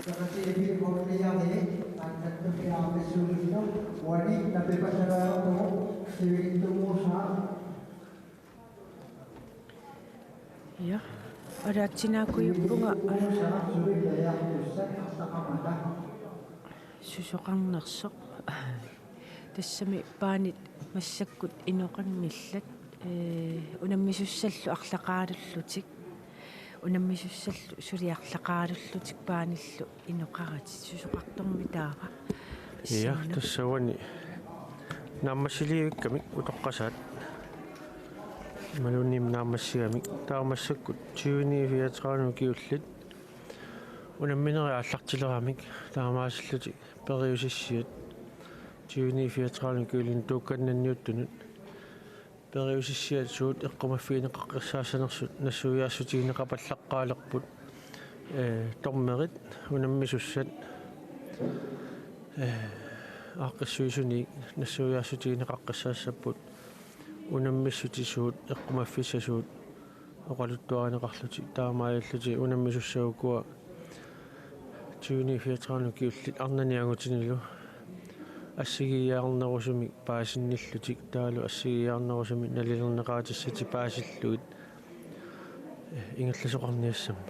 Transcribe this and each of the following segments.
Seperti seperti yang ini, akan terjadi sulit. Wanita tapi pasal itu itu musa. Ya, ada Cina aku yuk bunga. Susukang naksok. Tassami paanit massakkut inoqanngillat unammisussallu арлaqaalullutik unammisussallu suliарлaqaalullutik paanillu inoqaratit susuqartormi taaqa ja tassawani naammassilivikkamik utoqqasaat malunnim naammassigamik taamassakut 2034 kiullit unammineri аллартилерамик таамаасаллути периусиссиат 2034 kiulin tuukannanniuttunut периусиссиат суут эққумаффиинеқаққерсаасанерсут нассуяассутигинеқапаллаққаалерпут тормерит унаммисуссат ааққиссуисуни нассуяассутигинеқаққерсаассаппут унаммиссутисуут эққумаффиссасуут оқалуттуаринеқарлути таамааллути унаммисуссагукуа 2034 kiullit арнаниагутинилу ассигиаарнерусуми паасинниллутик таалу ассигиаарнерусуми налилернеқаатиссати паасиллуит ингалласоқарниассаммат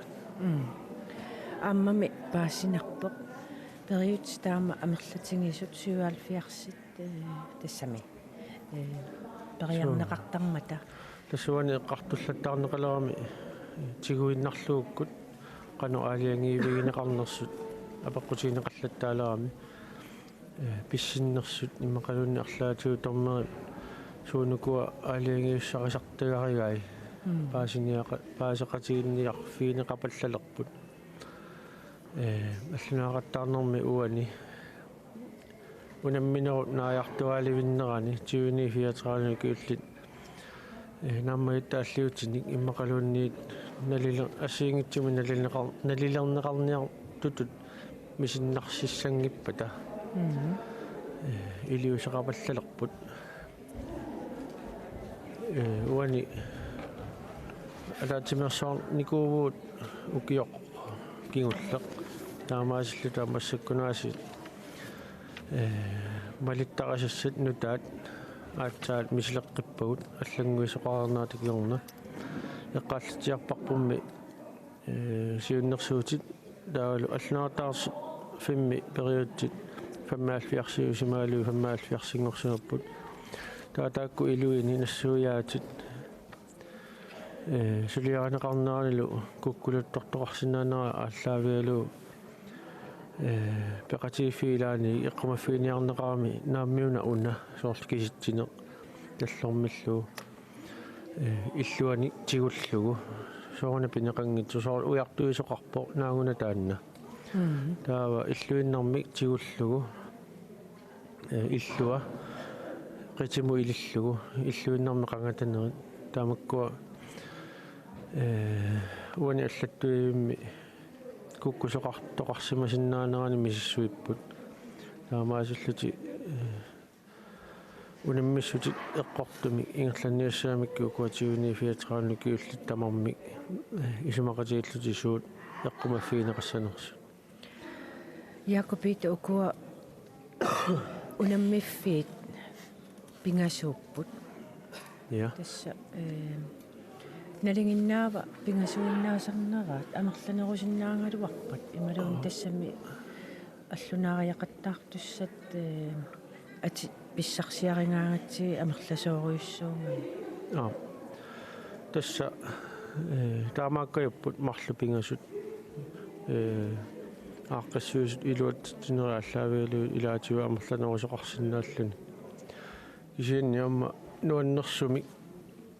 аммами паасинарпоқ периут таама амерлатингисут сюалфиарсит тассами периарнеқартармата тассуани эққартуллаттаарнеқалерами тигуиннарлууккут қану аалиангиивигинеқарнерсут апаққутигинеқарлаттаалерами писсиннерсут иммақалунни арлаатиу тормери суунукуа аалиангиуссарисартагаригаи паасиниақа паасеқатигинниарфиинеқапаллалерпут аллунаақаттаарнерми уани унамминерут нааяартуаливиннерани 2034 киуллит нааммаит аллиутиник иммақалуунниит налилер ассиингитсуми налилернеқарниар тутут мисиннарсиссангиппата илиусеқапаллалерпут уани алаатимерсаар никуувуут укиоқ кингуллеқ таамаасиллу таамассаккунааси малиттарасассат нутаат аатсаат мисилеққиппагут аллангуисоқарнаатикиорна эққааллатиарпарпумми сиуннерсуутит таалу аллаатаарс фимми периодтит фаммаалфиарсиусимаалу фаммаалфиарсингорсуаппут таатаакку илуини нассуяатит сулиаранеқарнералу куккулуттортоқарсинаанера ааллаавиалу пеқатифилаани эққумаффиниарнеқарами нааммиуна уна соорлкиситсине таллормиллу иллуани тигуллугу соорна пинеқангитсу соор уяртуисоқарпо наагуна таанна таава иллуиннэрмик тигуллугу иллуа qitimu ilillugu illuinnermi qangataneri taamakkua uani allattuimmi kukkusoqartoqarsimasinnaanерани мисиссуиппут таамаасуллути унаммиссути эққортуми ингерланниассаамикку куатиуни фиатрааннуки уллиттамарми исумақатииллути суут эққумаффиинеқассанерсу Jakobita ukua unammiffit pingasuupput ja tassa nalinginnaava pingasuinnaasarneraat amerlanerusinnaangaluarpat imaluun tassami аллунариақаттаартуссат ати писсарсиарингаагатси амерласоорюссуумани тасса таамааккаюппут марлу пингасут ааққассуусут илуат тинериаллаавиалу илаатиуа амерланерусоқарсинааллуни кисиинниамма нуаннерсуми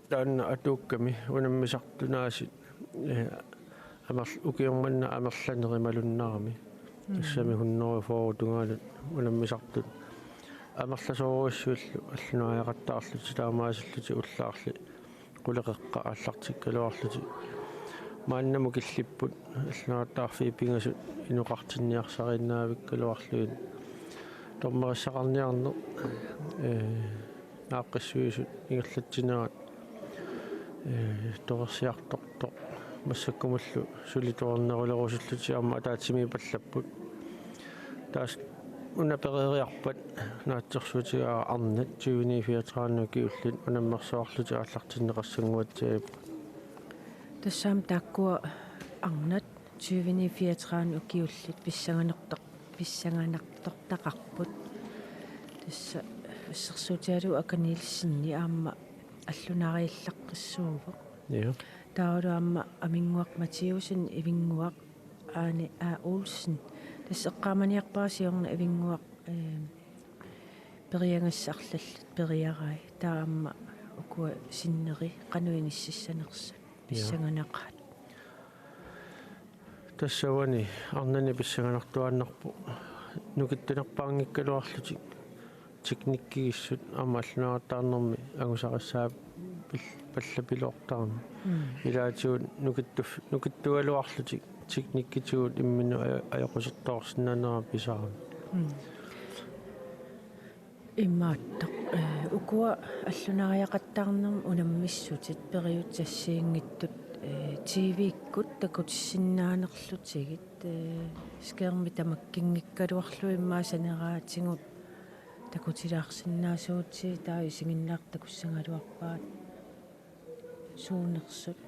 таанна атуукками унаммисартунаасит амерл укиорманна амерланерималуннарами тассами хуннери фоорутунгаалут унаммисартут амерласооруссуиллу аллунааяқаттаарлути таамаасиллути уллаарли qulaqeqqa аллартиккалуарлути мааннаму киллиппут аллунааттаарфи пингасут инуқартинниарсариннаавиккалуарлуин тормериссақарниарнер ааққиссуисут ингерлатсинаат торсиарторто массаккумуллу сулитуарнерулерусуллути аама атаатсими паллаппут таас унаперериарпат наатсерсуутигаа арнат 2034 киуллит унаммерсуарлути ааллартиннеқассангуатсиап тассаам тааккуа арнат 2034 укиуллит писсанганартортақарпут тасса ассерсуутиалу аканилиссинни аама аллунарииллаққиссуувоқ я таалуамма амингуақ матиусин ивингуақ аани Олсен тассеққааманиарпаасиорна ивингуақ периангассарлаллат периарай таама укуа синнери қануиниссассанерса писсанганаққат тассавани арнани писсанганартуаннарпу нукиттунерпаангиккалуарлути техниккигиссут аама аллунааратаарнэрми агусарассаа паллапилуортаарна илаатиут нукиттуалуарлути техниккитигут иммину аёқусертоорсинаанера писаарна имааттақ укуа аллунариақаттаарнерм унаммиссутит периут тассиингиттут TV-иккут такутиссиннаанерлутигит скерми тамаккингиккалуарлу иммаасанераатингут такутилаарсиннаасуутси таа исигиннаартакуссангалуарпаат суунерсут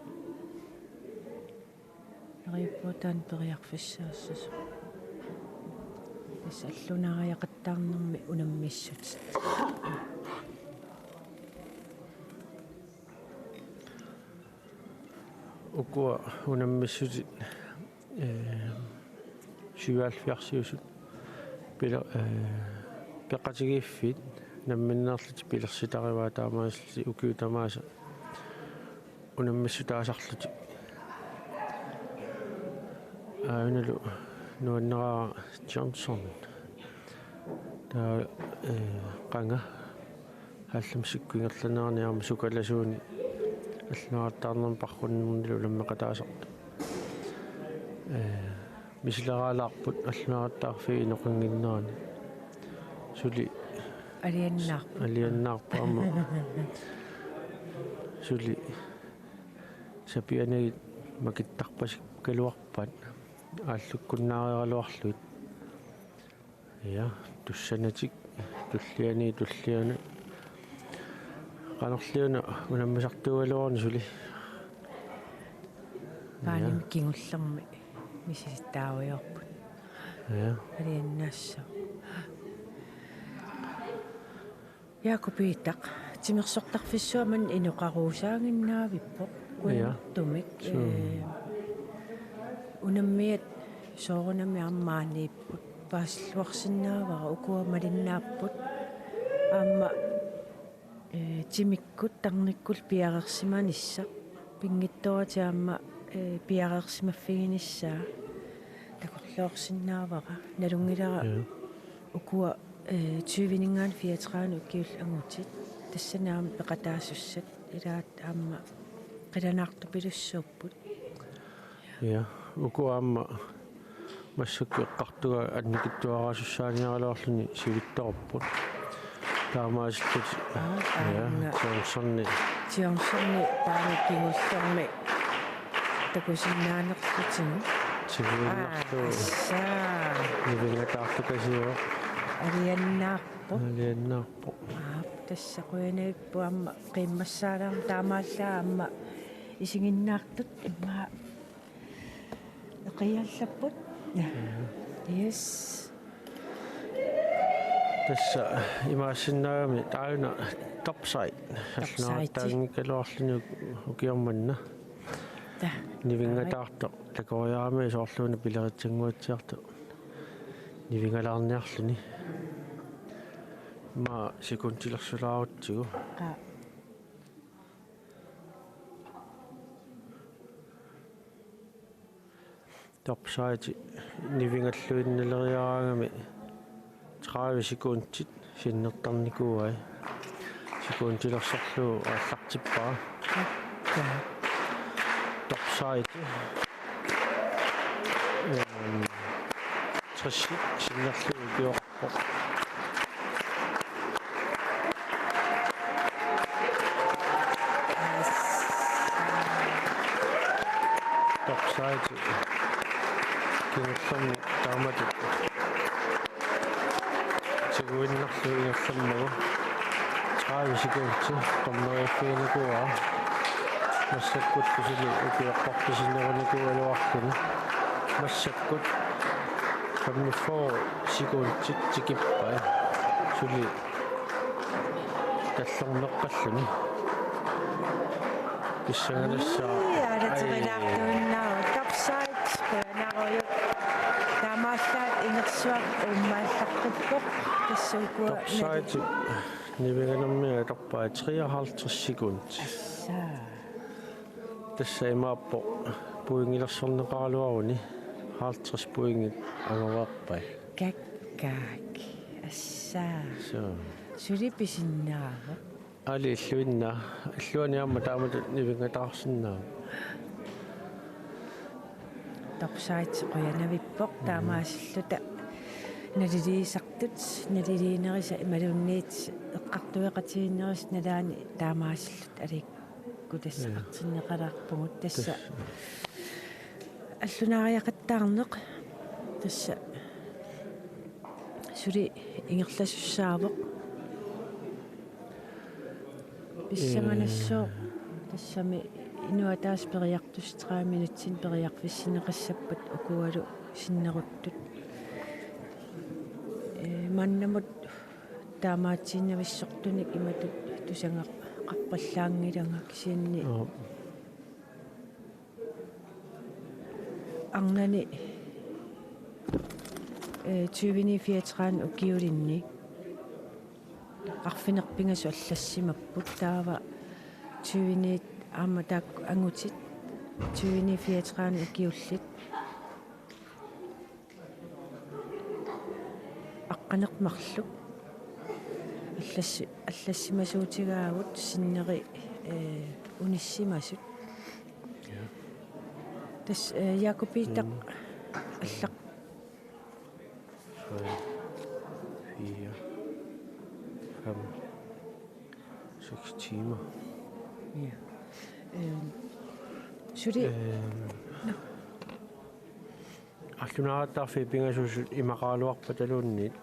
ариуппутаан периарфиссаассасу тас аллунариақаттаарнерми унаммиссут укуа унаммиссути сюалфиарсиусут пила пеқатигииффит намминнерлути пилерситариваа таамааслути укиутамааса унаммиссутаасарлути ауналу нуаннераа Джонсон таа qanga халламсиккуингерланеарниарма сукаласууни аллунаартаарнерм парруннернилу уламмеқатаасарта мисилералаарпут аллунаартаарфи иноқингиннерани сули алианнаарпаама сули сапианагит макиттарпасик калуарпат ааллуккуннаариалуарлуит я туссанатик туллиана qanarliuna unammasartualuarni suli паалим кингуллерми мисиситаавиорпут я алианнаассо якупиитақ тимерсортарфиссуаман инуқаруусаангиннаавиппо куинтумик унаммиат соорунами армаанииппут пааслуарсинаавара укуа малиннааппут аама тимиккут тарниккул пиарерсиманисса пингитторатиаама пиарерсимаффигиниссаа такорлоорсинаавара налунгилара укуа 2034 укиул ангутит тассанаама пеқатаассуссат илаат аама қиланаартупилуссууппут я укуаама массаккеққартуга анникиттуараасуссааниаралоорлуни сивитторпут таамааслут Джонсонни таамиккигуллерми такусиннаанерлутин сивииннарлу нивингатаартукасио алианнаарпо тассақуянаиппу аама қиммассаалаам таамааллаа аама исигиннаартут имма эқиаллаппут yes тасса имаассиннаагами таауна топсайт аллунаартаангиккалуарлуни укиорманна нивингатаарто такориаами соорлууна пилеритсангуатсиарту нивингалаарниарлуни ма секунтилерсулаарутсигу топсайт нивингаллуинналериараагами 30 секундтит синнертарникууай секундилерсорлуу ааллартиппаа топсайт трашик синнерлуу биорпо топсаати кингерлэрми таамату сигуиннарлу ингерлэрмагу таависикуутси томмериффиникуа массаккут кусили укиаққартисиннеруникуалуаркуни массаккут каммиффоо сикуутсит тикиппай сули таллернеққаллуни писсагалассаа аратигалаартуиннаа топсайт нароё тамааллаат инерсуак уммаалларпуппоқ тассуукуа топсайт нивиганаммиа торпаа 53 секунд тассаимааппо пуингилерсорнеқаралуаруни 50 пуингит агаваарпай каккаак ассаа so сулиписиннаава али иллуинна аллуаниамма таамат нивингатаарсиннаа топсайт қуянавиппоқ таамаасиллута налилиисартут налилиинериса ималунниит эққартуеқатииннерис налаани таамаасиллут аликку тассақартиннеқалаарпугут тасса аллунаариақаттаарнеқ тасса сули ингерласуссаавоқ писсаманассоо тассами инуатаас периартус 3 минутсин периарфиссинеқассаппат укуалу синнеруттут маннамут таамаатсииннависсортуник иматут тусанга қарпаллаангиланга кисианни арнани 2034 укиулинни арфинерпингасу аллассимаппут таава 20 аама таак ангутит 2034 укиуллит аққанеқмарлук аллассимасуутигаагут синнери униссимасут тас якупитақ аллақ 4 5 6 timer ja сули аллунаатаарфи пингасуусут имақаалуарпаталуунниит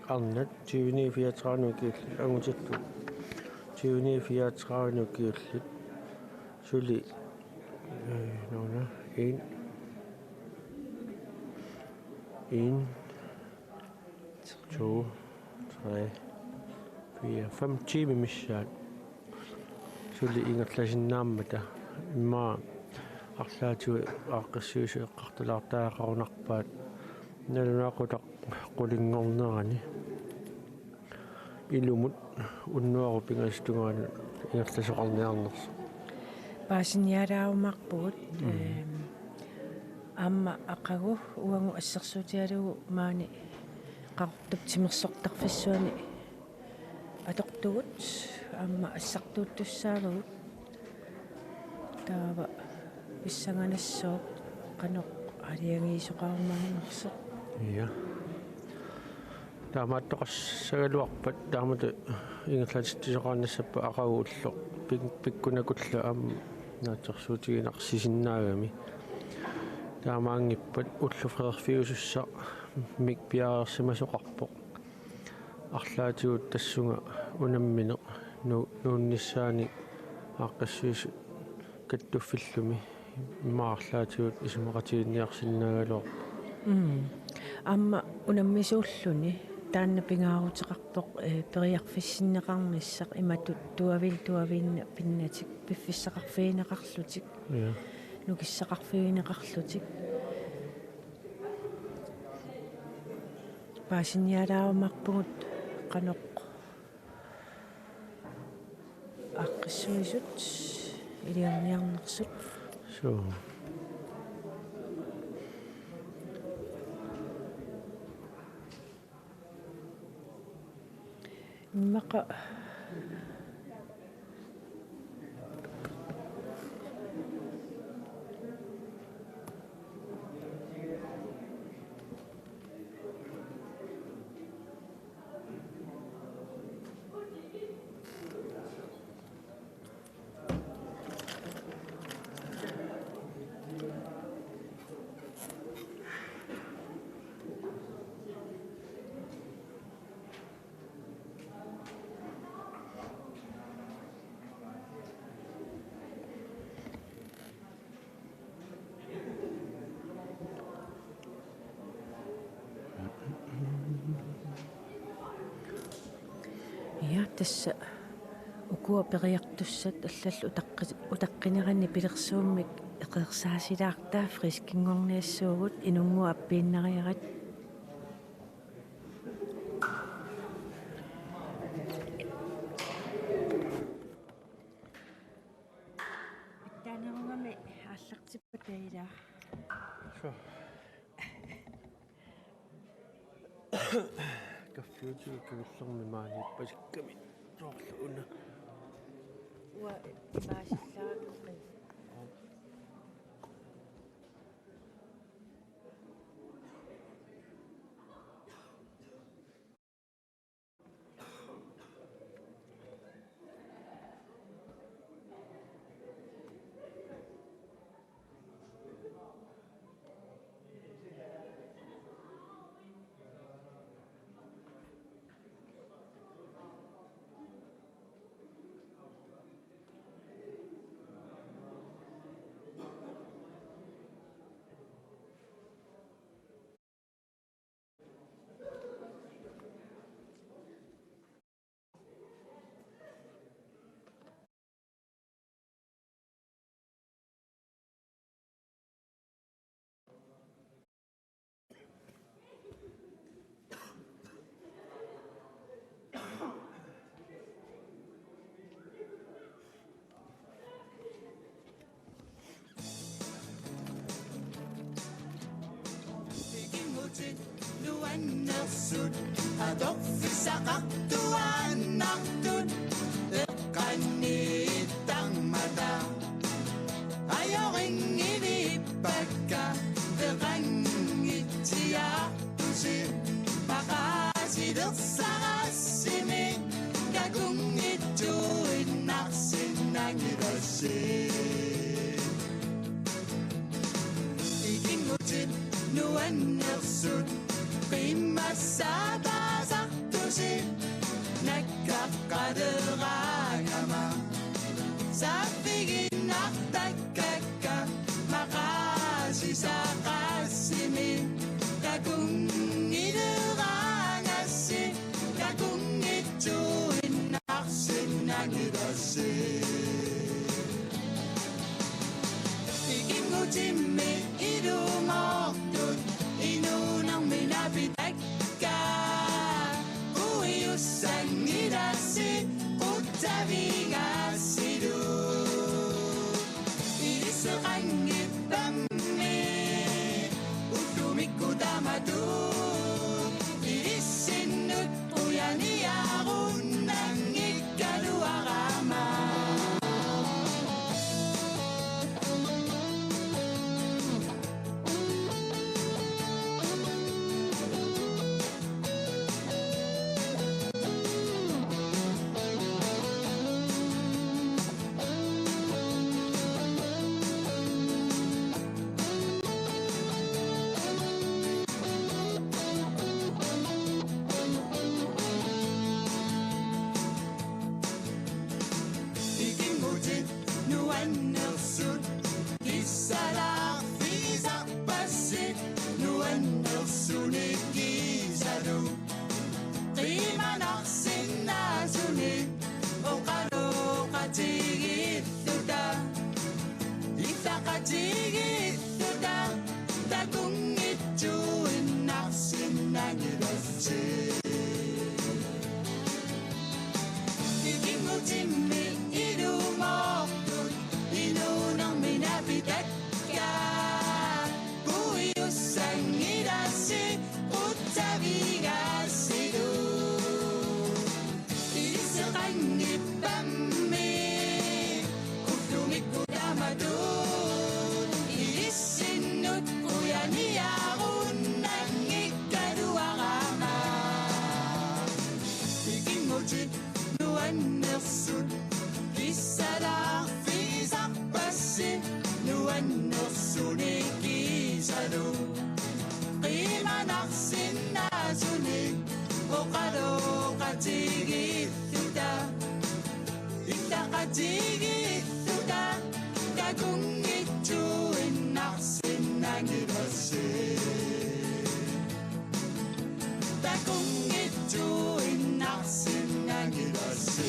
арнат 2034 килл ангутитту 2034 киллит сули нона 1 2 3 4 5 timer missat сули ингерласиннааммата имма арлаату ааққиссуусу эққартулаартаақарунарпаат налунаақутақ қулингорнерани илумут уннуару пингастунгаани ингерласоқарниарнерс паасиньяраумарпугут амма ақагу уангу ассерсуутиалугу маани қартуп тимерсортарфиссуани атортугут амма ассартууттуссаалугут таава писсанганассоо канеқ алиангиисоқармагинерсо я таамааттоқас сагалуарпат таамату ингерлатиттисоқарнассаппа ақагуулло пиккунакулла аама наатерсуутигинарсисиннаагами таамаангиппат уллу фредерфиусусса мик пиаарсимасоқарпоқ арлаатигут тассунга унаммине нуунниссаани ааққассуусу каттуффиллуми имаарлаатигут исумақатигинниарсиннаагалуар амма унаммисууллуни таанна пингаарутеқарпоқ периарфиссиннеқарниссақ иматут туавинна пиннатик пиффиссақарфиинеқарлутик нукиссақарфиинеқарлутик паасиньяалаавамарпугут канеқ аққиссуисут илиарниарнерсут so мақа тасса укуа периартуссат аллаллу утаққинеранни пилерсууммик эқерсаасилаартаа фрискингорниассуугут инунгуа аппииннариарат иттаанерунгами ааллартиппа таилаа Sure. Каффиутиг кигуллерми мааниппасикками соорлууна уа маасиллаараккин Nuannersut adorfisaqartuaannartut eqqanniittangmata ajoringilipakka eqangitsiaartusi maqaasilersarassimi kakungittuinnarsinnangirassi ikingutit nuannersut qimmassaapaasartusi nakkaqqaderagama saaffiginnartakkakka maqaasisaqaassimi kakungileraangassi kakungittuinnarsinnangirassi ikingutimmi ilumortut inunarminapitakka uiussangilasi quttavigassilu iliseqangippammi ullumikkutamatu ilissinnut uyaniarunnangikkaluarama ikingutit nuannersut kissalaarfiisarpassit nuannersunikkisalu qimanarsinnaasuni oqaloqatigilluta ittaqatigilluta takungittuinnarsinnangirassi ikingutimmi ilumortut inunarminapitakka uiussangilasi quttavigassilu iliseqangippammi ullumikkudamatut ilissinnut uyaniarunnangikkaluarama ikingutit nuannersut kissalaarfiisarpassi nuannersunikkisalu qimanarsinnaasuni oqaloqatigilluta ittaqatigilluta takungittuinnarsinnangirassi takungittuinnarsinnangirassi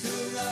Tunga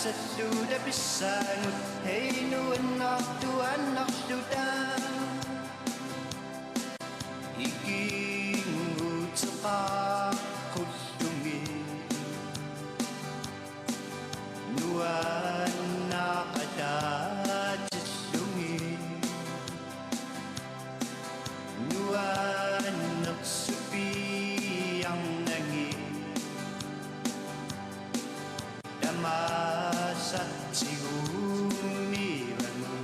Asalluda pissangut heinu annartu annarluta Ikinguteqa qullungi Nuannaqataatillungi Nuanneqsupiarnangi Tamasattiguunniivangu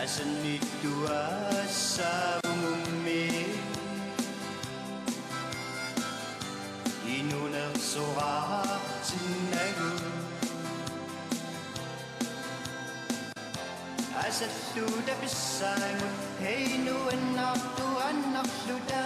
Asannittuassavumummi Inunersoraartinnagu Asalluda pissangut heinu annartu annarluta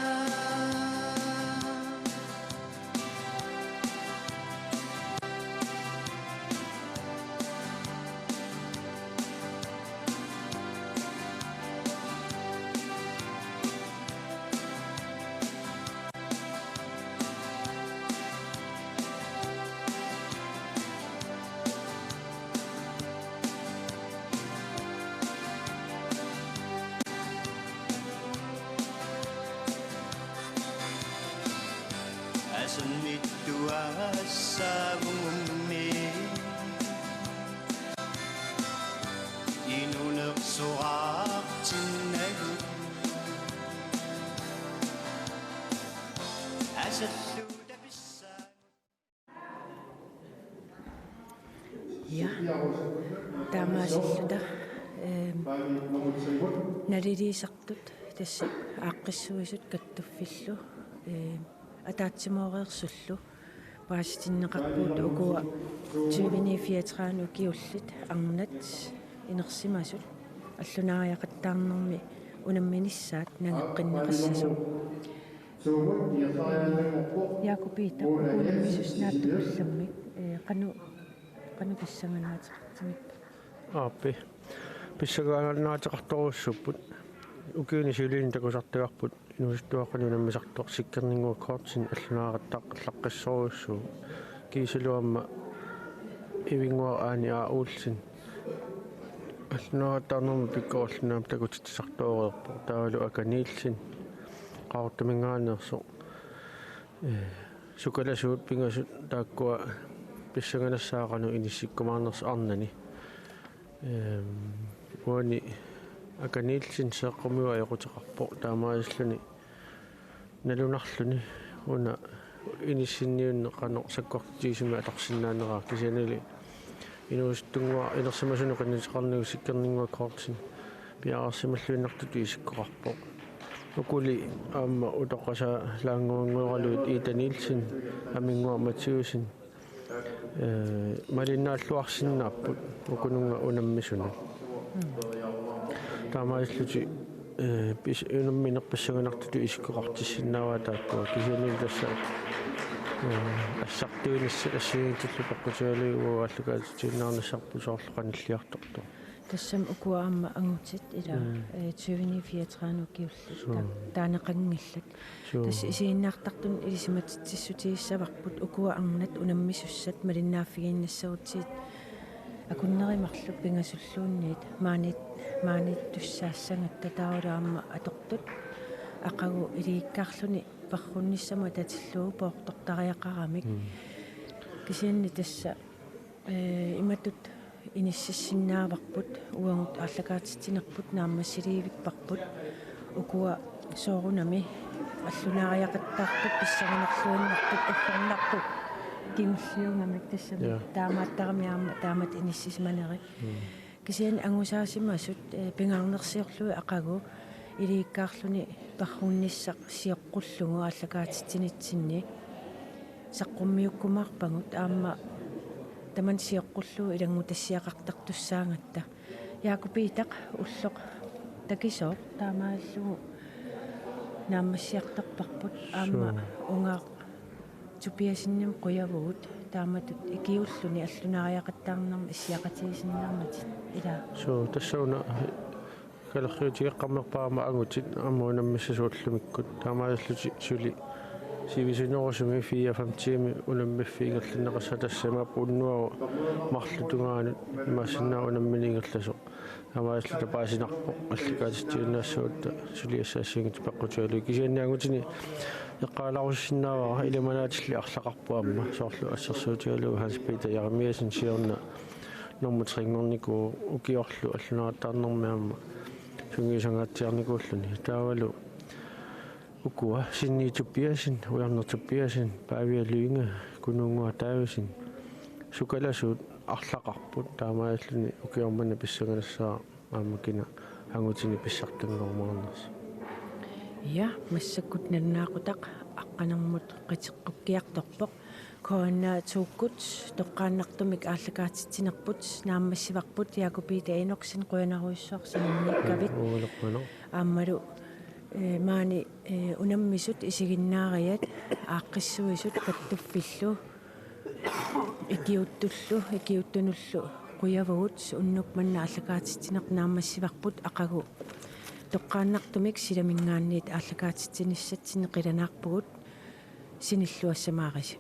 Asannittuassavumummi Inunersoraartinnagu Asalluda pissangut Ja, таамаасиллута налилиисартут тасса ааққиссуисут каттуффиллу атаатсимоореерсуллу пааситиннеқарпуут укуа 2034 укиуллит арнат инерсимасут аллунаариақаттаарнерми унамминиссаат нагеққиннеқассасу Якупита укунаммисуснааттукулламми qanu pissanganaatiqartimik Ааппи писсагааннаатеқарторуссуппут укиуни силиин такусартигарпут инусуттуаққани наммисартуар сиккернингуа коортсин аллунааратааққлаққиссоруссуу кисилуамма ивингуа аани ауулсин аллунааратаарнерми пиккоорлунаам такутитсартуореерпо таавалу аканииллин qaartumingaaneerso sukalasuut pingasut taakkua писсаганассаақану иниссиккумаарнерс арнани уани аканииллин сеэққумиуа яқутеқарпо таамааллуни налунарлуни уна иниссинниунне қано саккортиисима атарсиннаанераа кисианили инуустунгуа инерсимасуни қиннисеқарнигу сиккернингуа коортин пиаарсималлуиннартут исиккоқарпо укули аама утоққаса лаангуангуералуит итаниилсин амингуа матиусин малиннааллуарсиннааппут укунунга унаммисуна таамаиллути пис унамминерпассаганартуту исиккоқартиссиннааваа тааккуа кисианил тасса ассартуинисса ассигитиллу паққутиалугуу аллукаатитиннаарнассарпу соорлоқаниллиарторто тассам укуаама ангутит ила 2034 киуллу таанеқангиллат тасс исииннаартартун илисиматитсиссутииссаварпут укуа арнат унаммисуссат малиннааффигииннассагутсиит акуннеримарлу пингасуллуунниит маанит туссаассангатта таулаама атортут ақагу илииккаарлуни паррунниссама татиллуу пооқтортариақарамик кисианни тасса иматут иниссиссиннааварпут уангут ааллакаатитсинерпут нааммассиливикпарпут укуа соорунами аллунаариақаттаартут писсагинерлуиннартут уффернартут кимуллиунгамик тассами таамааттарамиаама таамат иниссисманери кисиан ангусаасимасут пингаарнерсиорлуи ақагу илииккаарлуни паррунниссақ сиоққуллугу ааллакаатитсинитсинни саққуммиуккумаарпагут аама таман сиоққуллуу илангу тассиақартартуссаангатта яакупиитақ уллоқ такисоо таамааллугу нааммассиарторпарпут аама унгаа тупиасинним қуявуут тааматут икиуллуни аллунаариақаттаарнерми иссиақатигисиннаармати ила соо тассауна калерриутигеққарнерпаама агутит аммуунаммиссасууллумиккут таамааллути сули сивисунерусуми 54 унаммиффиингерлиннеқарса тассамааппу уннуару марлутунгаани имаасиннаа унамминингерласо амааслута паасинарпо алликаатиттиунаассуутта сулиассаассингит пеққутуалу кисианнаангутини эққааларуссиннаавара иламанаатилли арлақарпуамма соорлу ассерсуутигалу Hans Peter Jeremiasen сиорна нормутрингорнику укиорлу аллунаратаарнэрмиамма сунгисангаатсиарникууллуни таавалу укуа синниитуппиасин уярнертуппиасин паавиалуинга кунунгуа таависин сукаласуут арлақарпут таамааллуни укиормана писсаганассаа аамакина ангутини писсартангормаарнерс я массаккут наннаақутақ аққанермут қитеққуккиарторпоқ коанна тууккут тоққааннартумик ааллакаатитсинерпут нааммассиварпут якупита иноксин қуянаруиссоорсининниккавит ааммалу маани унаммисут исигиннаариат ааққиссуисут каттуффиллу икиуттунуллу қуявагут уннук манна ааллакаатитсинеқ нааммассиварпут ақагу тоққааннартумик силамингаанниит ааллакаатитсиниссатсини қиланаарпугут синиллуассамаарис